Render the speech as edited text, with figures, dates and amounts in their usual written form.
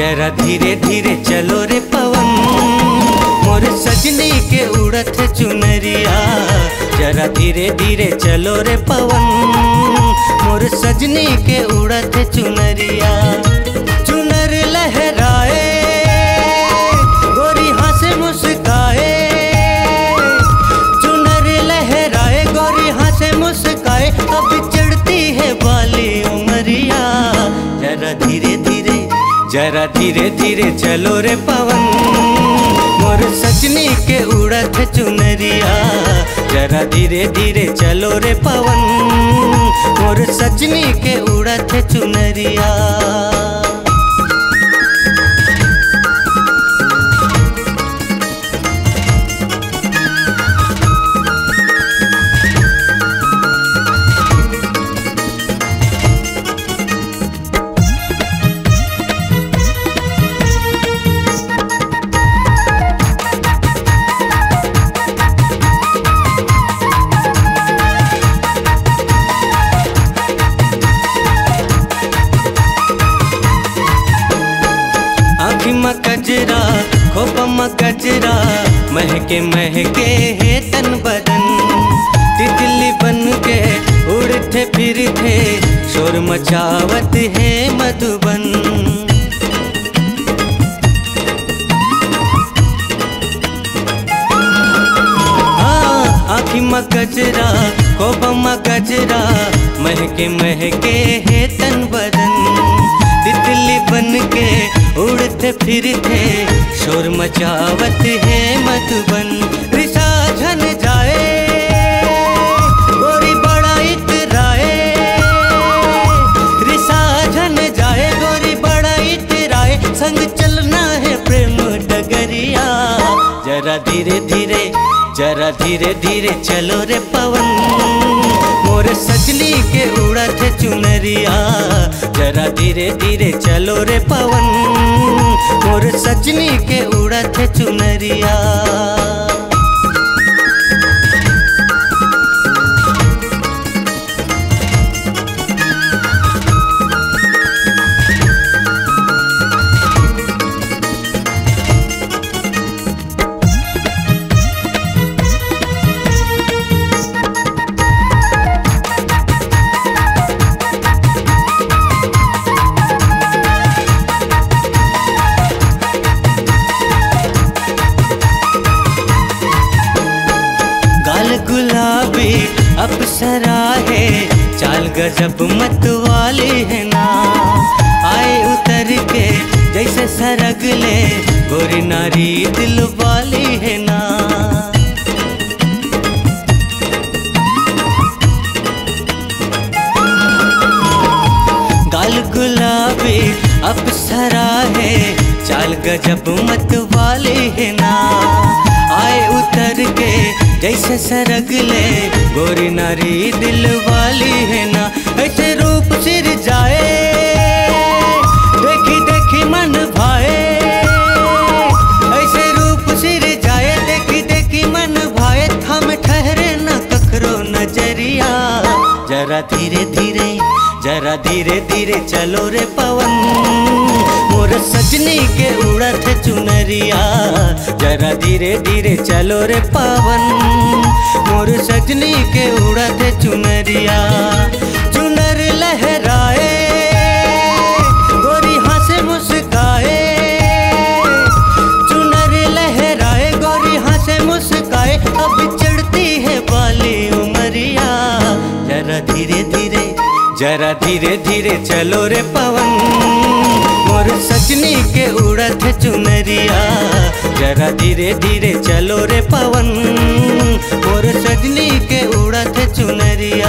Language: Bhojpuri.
जरा धीरे धीरे चलो रे पवन, मोर सजनी के उड़त चुनरिया। जरा धीरे धीरे चलो रे पवन, मोर सजनी के उड़त चुनरिया। चुनर लहराए गोरी हंस मुस्काए, चुनर लहराए गोरी हंस मुस्काए, अब चढ़ती है बाली उमरिया। जरा धीरे धीरे, जरा धीरे धीरे चलो रे पवन, मोर सजनी के उड़त चुनरिया। जरा धीरे धीरे चलो रे पवन, मोर सजनी के उड़त चुनरिया। गजरा खोपमा गजरा, महके महके है तन बदन। तितली बन के उड़ते फिरते, शोर मचावत है मधुबन। आँखी में गजरा खोपमा गजरा, महके महके है तन बदन। तितली बन के उड़ते फिरते, शोर मचावत है मधुबन। रिसा झन जाए गोरी बड़ा इतराए, रिसा झन जाए गोरी बड़ा इतराए, संग चलना है प्रेम डगरिया। जरा धीरे धीरे, जरा धीरे धीरे चलो रे पवन, मोर सजनी के उड़त चुनरिया। जरा धीरे धीरे चलो रे पवन, मोर सजनी के उड़त चुनरिया। गुलाबी अप्सरा है, चाल गजब मत वाली है ना। आए उतर के जैसे सरग ले, गोरी नारी दिल वाली है ना। गाल गुलाबी अप्सरा है, चाल गजब मत वाली है ना। आए उतर के जैसे सरग ले, गोरी नारी दिल वाली है ना। ऐसे रूप सिर जाए, देखी देखी मन भाए। ऐसे रूप सिर जाए, देखी देखी मन भाए, थम ठहरे न ककरो नजरिया। जरा धीरे धीरे, जरा धीरे धीरे चलो रे पवन, मोर सजनी के उड़त चुनरिया। जरा धीरे धीरे चलो रे पवन, मोर सजनी के उड़त चुनरिया। चुनर लहराए गोरी हंस मुस्काए, चुनर लहराए गोरी हंस मुस्काए, अब चढ़ती है बाली उमरिया। जरा धीरे धीरे, जरा धीरे धीरे चलो रे पवन, मोर सजनी के उड़त चुनरिया। जरा धीरे धीरे चलो रे पवन, मोर सजनी के उड़त चुनरिया।